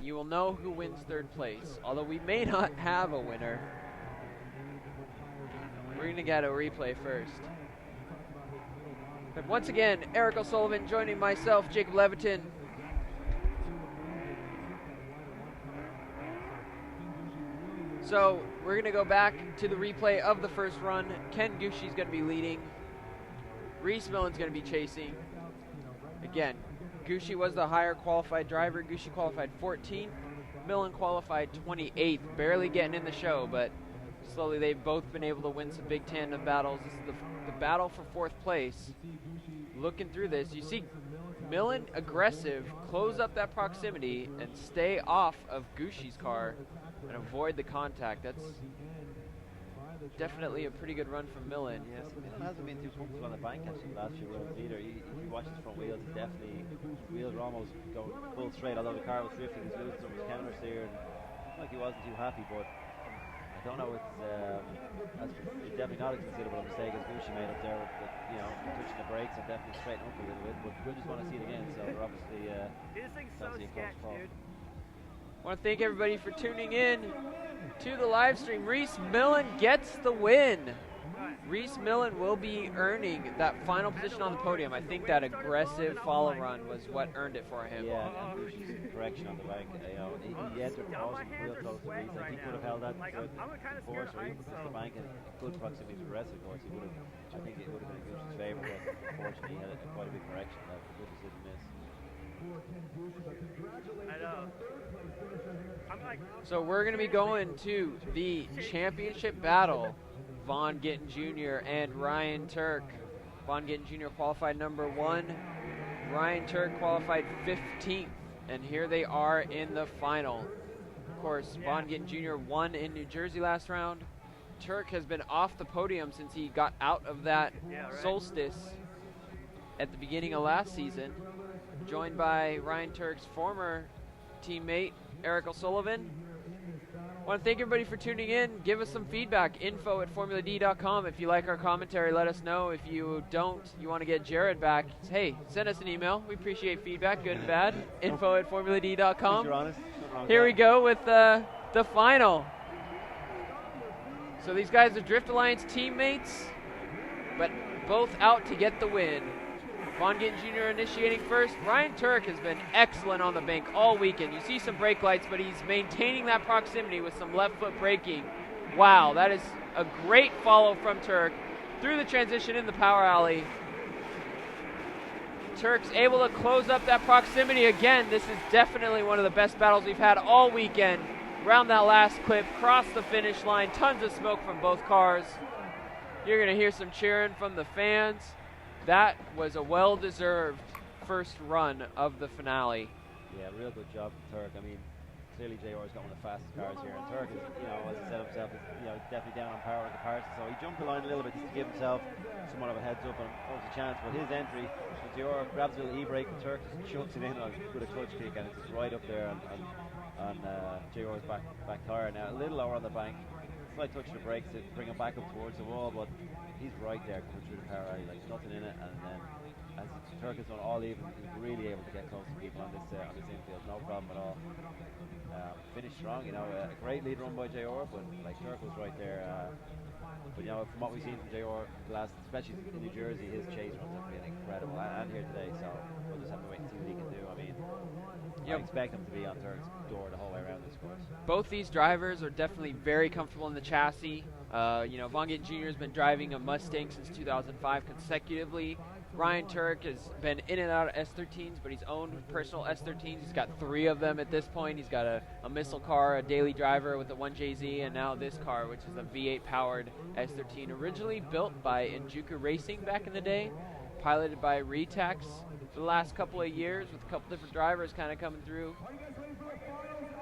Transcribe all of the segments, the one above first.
you will know who wins third place. Although we may not have a winner. We're going to get a replay first. But once again, Eric O'Sullivan joining myself, Jacob Leviton. So we're going to go back to the replay of the first run. Ken Gushi's going to be leading. Rhys Millen's going to be chasing. Again, Gushi was the higher qualified driver. Gushi qualified 14th. Millen qualified 28th. Barely getting in the show, but slowly they've both been able to win some big tandem battles. This is the battle for fourth place. Looking through this, you see Millen aggressive, close up that proximity, and stay off of Gushi's car and avoid the contact. That's definitely a pretty good run from Millen. Yes, Millen hasn't been too comfortable on the bank actually the last few runs either. If you watch his front wheels, he's definitely, wheels are almost going full straight, although the car was drifting, he's losing some of his counters there, and like he wasn't too happy, but I don't know, it's definitely not as considerable a mistake as Gushi made up there, but, you know, touching the brakes and definitely straighten up a little bit, but we just want to see it again, so we're obviously, a close call. I want to thank everybody for tuning in to the live stream. Rhys Millen gets the win. Rhys Millen will be earning that final position on the podium. I think that aggressive follow run was what earned it for him. Yeah, and Gushi's correction on the bank. You know, he entered the post real close to Rhys. Like he could have held that force or even pushed the bank in good proximity to the rest of the course. He would have, I think it would have been in Gushi's favour, but unfortunately he had quite a big correction. That was a good decision miss. So we're going to be going to the championship battle. Von Gittin Jr. and Ryan Turk. Von Gittin Jr. qualified number 1. Ryan Turk qualified 15th. And here they are in the final. Of course, Von Gittin Jr. won in New Jersey last round. Turk has been off the podium since he got out of that solstice at the beginning of last season. Joined by Ryan Turk's former teammate, Eric O'Sullivan. I want to thank everybody for tuning in. Give us some feedback. info@formuladee.com. If you like our commentary, let us know. If you don't, you want to get Jared back, hey, send us an email. We appreciate feedback, good and bad. info@formuladee.com. You're honest. Here we go with the final. So these guys are Drift Alliance teammates, but both out to get the win. Von Gittin Jr. initiating first. Ryan Turk has been excellent on the bank all weekend. You see some brake lights, but he's maintaining that proximity with some left foot braking. Wow, that is a great follow from Turk through the transition in the power alley. Turk's able to close up that proximity again. This is definitely one of the best battles we've had all weekend. Around that last clip, cross the finish line, tons of smoke from both cars. You're going to hear some cheering from the fans. That was a well-deserved first run of the finale. Yeah, real good job from Turk. I mean, clearly JR's got one of the fastest cars here, and Turk is, you know, as he said himself, is, you know, definitely down on power in comparison. So he jumped the line a little bit just to give himself somewhat of a heads up and was a chance. But his entry, JR grabs a little e-brake, and Turk just chucks it in with a clutch kick, and it's just right up there on JR's back tire. Now a little lower on the bank. Slight touch of the brakes to bring him back up towards the wall, but he's right there coming through the power alley, like nothing in it. And then as Turk has done all even, he's really able to get close to people on this infield, no problem at all. Finished strong, you know, a great lead run by JR, but like Turk was right there. But you know, from what we've seen from JR the last, especially in New Jersey, his chase runs have been incredible, and here today. So we'll just have to wait and see what he can do. I mean, I expect him to be on Turk's door the whole way around this course. Both these drivers are definitely very comfortable in the chassis. You know, Von Gittin Jr. has been driving a Mustang since 2005 consecutively. Ryan Turk has been in and out of S13s, but he's owned personal S13s. He's got 3 of them at this point. He's got a missile car, a daily driver with a 1JZ, and now this car, which is a V8-powered S13, originally built by Enjuku Racing back in the day, piloted by Retax for the last couple of years with a couple different drivers kind of coming through.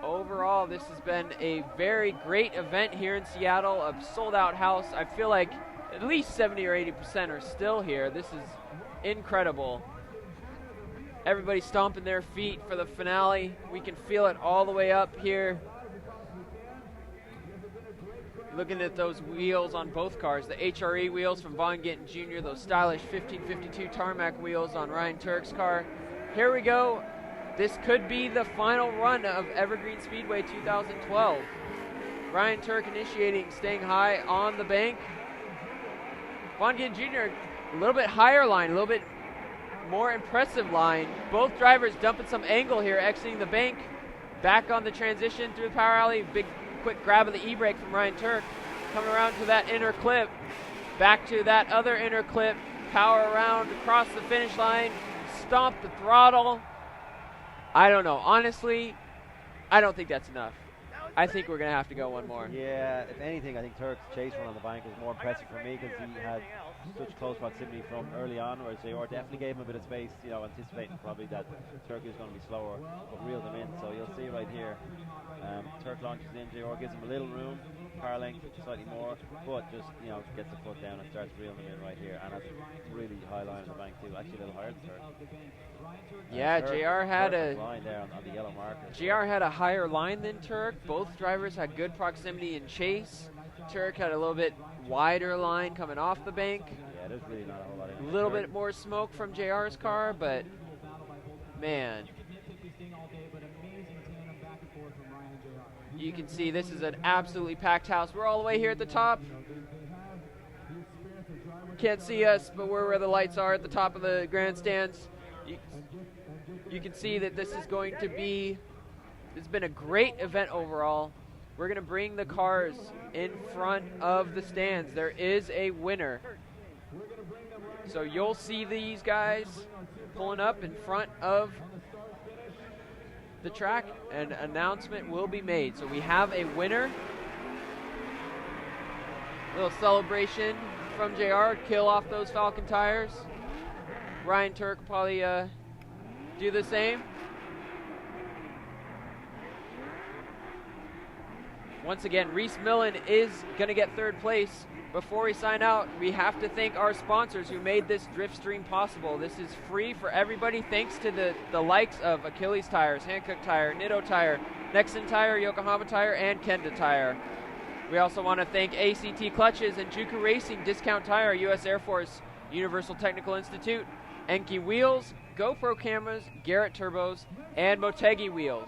Overall, this has been a very great event here in Seattle, a sold-out house. I feel like at least 70 or 80% are still here. This is incredible. Everybody stomping their feet for the finale. We can feel it all the way up here. Looking at those wheels on both cars, the HRE wheels from Von Gittin Jr., those stylish 1552 tarmac wheels on Ryan Turk's car. Here we go. this could be the final run of Evergreen Speedway 2012. Ryan Turk initiating, staying high on the bank. Vaughn Gittin Jr., a little bit higher line, a little bit more impressive line. Both drivers dumping some angle here, exiting the bank. Back on the transition through the power alley. Big quick grab of the e-brake from Ryan Turk. Coming around to that inner clip. Back to that other inner clip. Power around across the finish line. Stomp the throttle. I don't know. Honestly, I don't think that's enough. I think we're going to have to go one more. Yeah, if anything, I think Turk's chase run on the bank was more impressive for me because he had such close proximity from early on, whereas JR definitely gave him a bit of space, you know, anticipating probably that Turk is going to be slower, but reeled him in. So you'll see right here, Turk launches in, JR gives him a little room, car length slightly more, but just, you know, gets the foot down and starts reeling him in right here, and has a really high line on the bank too, actually a little higher than Turk. Yeah, JR had a line there on the yellow marker. JR had a higher line than Turk. Both drivers had good proximity in chase. Turk had a little bit wider line coming off the bank. Yeah, there's really not a whole lot in a little bit more smoke from JR's car, but man, you can see this is an absolutely packed house. We're all the way here at the top. Can't see us, but we're where the lights are at the top of the grandstands. You can see that this is going to be, it's been a great event overall. We're going to bring the cars in front of the stands. There is a winner. So you'll see these guys pulling up in front of the track. An announcement will be made. So we have a winner. Little celebration from JR. Kill off those Falcon tires. Ryan Turk probably do the same. Once again, Rhys Millen is going to get third place. Before we sign out, we have to thank our sponsors who made this drift stream possible. This is free for everybody thanks to the likes of Achilles Tires, Hankook Tire, Nitto Tire, Nexen Tire, Yokohama Tire, and Kenda Tire. We also want to thank ACT Clutches and Juku Racing, Discount Tire, U.S. Air Force, Universal Technical Institute, Enki Wheels, GoPro Cameras, Garrett Turbos, and Motegi Wheels.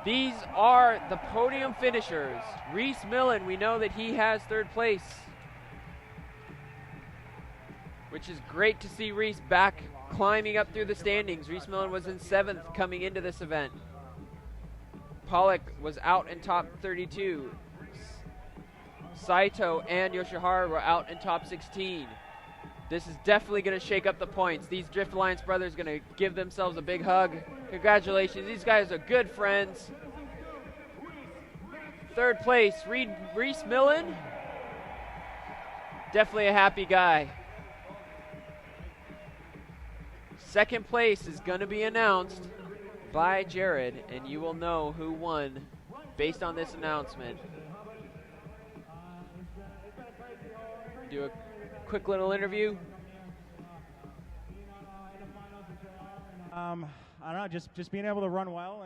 These are the podium finishers. Rhys Millen, we know that he has third place, which is great to see Rhys back climbing up through the standings. Rhys Millen was in 7th coming into this event. Pollock was out in top 32. Saito and Yoshihara were out in top 16. This is definitely going to shake up the points. These Drift Alliance brothers are going to give themselves a big hug. Congratulations. These guys are good friends. Third place, Rhys Millen. Definitely a happy guy. Second place is going to be announced by Jared, and you will know who won based on this announcement. Do a quick little interview. I don't know, just being able to run well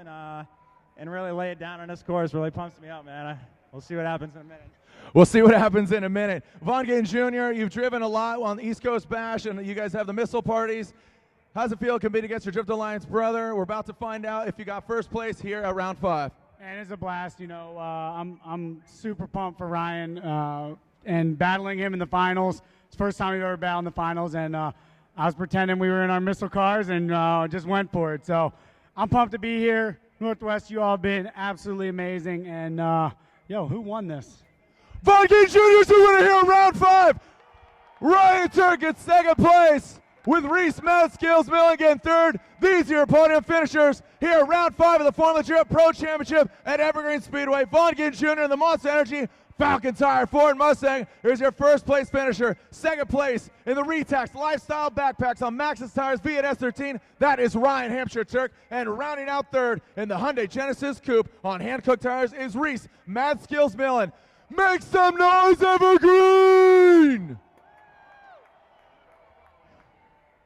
and really lay it down on this course really pumps me up, man. We'll see what happens in a minute. We'll see what happens in a minute. Vaughn Gittin Jr., you've driven a lot on the East Coast Bash, and you guys have the missile parties. How's it feel competing against your Drift Alliance brother? We're about to find out if you got first place here at round 5. And it's a blast, you know. I'm super pumped for Ryan and battling him in the finals. It's the first time we've ever battled in the finals, and I was pretending we were in our missile cars and just went for it. So I'm pumped to be here. Northwest, you all have been absolutely amazing. And, yo, who won this? Vaughn Gittin Jr. is the winner here in round 5. Ryan Turk in second place with Rhys Millen getting third. These are your podium finishers here at round 5 of the Formula Drift Pro Championship at Evergreen Speedway. Vaughn Gittin Jr. in the Monster Energy Falcon Tire Ford Mustang. Here's your first place finisher. Second place in the Retax Lifestyle Backpacks on Maxxis Tires V8 S13. That is Ryan Hampshire Turk. And rounding out third in the Hyundai Genesis Coupe on Hankook Tires is Rhys Millen. Make some noise, Evergreen!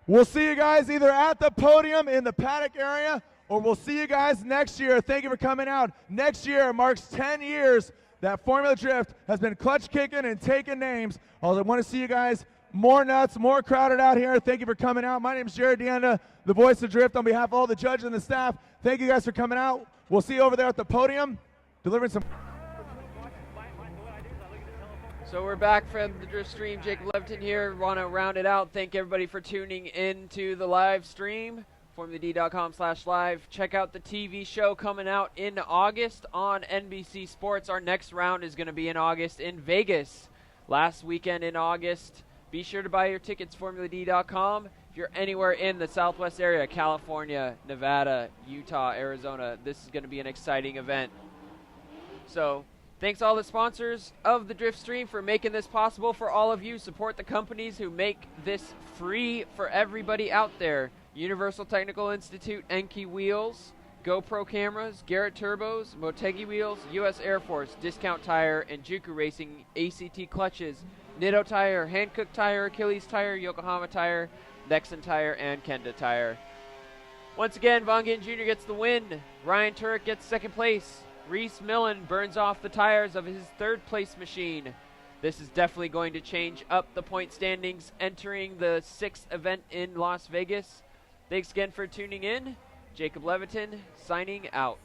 We'll see you guys either at the podium in the paddock area, or we'll see you guys next year. Thank you for coming out. Next year marks 10 years that Formula Drift has been clutch kicking and taking names. I want to see you guys more nuts, more crowded out here. Thank you for coming out. My name is Jared Deanda, the voice of Drift, on behalf of all the judges and the staff. Thank you guys for coming out. We'll see you over there at the podium, delivering some. So we're back from the Drift stream. Jacob Leviton here. Want to round it out. Thank everybody for tuning in to the live stream. FormulaD.com/live. Check out the TV show coming out in August on NBC Sports. Our next round is going to be in August in Vegas. Last weekend in August. Be sure to buy your tickets, FormulaD.com. If you're anywhere in the Southwest area, California, Nevada, Utah, Arizona, this is going to be an exciting event. So, thanks all the sponsors of the Drift Stream for making this possible for all of you. Support the companies who make this free for everybody out there. Universal Technical Institute, Enki Wheels, GoPro Cameras, Garrett Turbos, Motegi Wheels, U.S. Air Force, Discount Tire, and Juku Racing, ACT Clutches, Nitto Tire, Hankook Tire, Achilles Tire, Yokohama Tire, Nexon Tire, and Kenda Tire. Once again, Von Gittin Jr. gets the win. Ryan Turek gets second place. Rhys Millen burns off the tires of his third place machine. This is definitely going to change up the point standings entering the 6th event in Las Vegas. Thanks again for tuning in. Jacob Leviton signing out.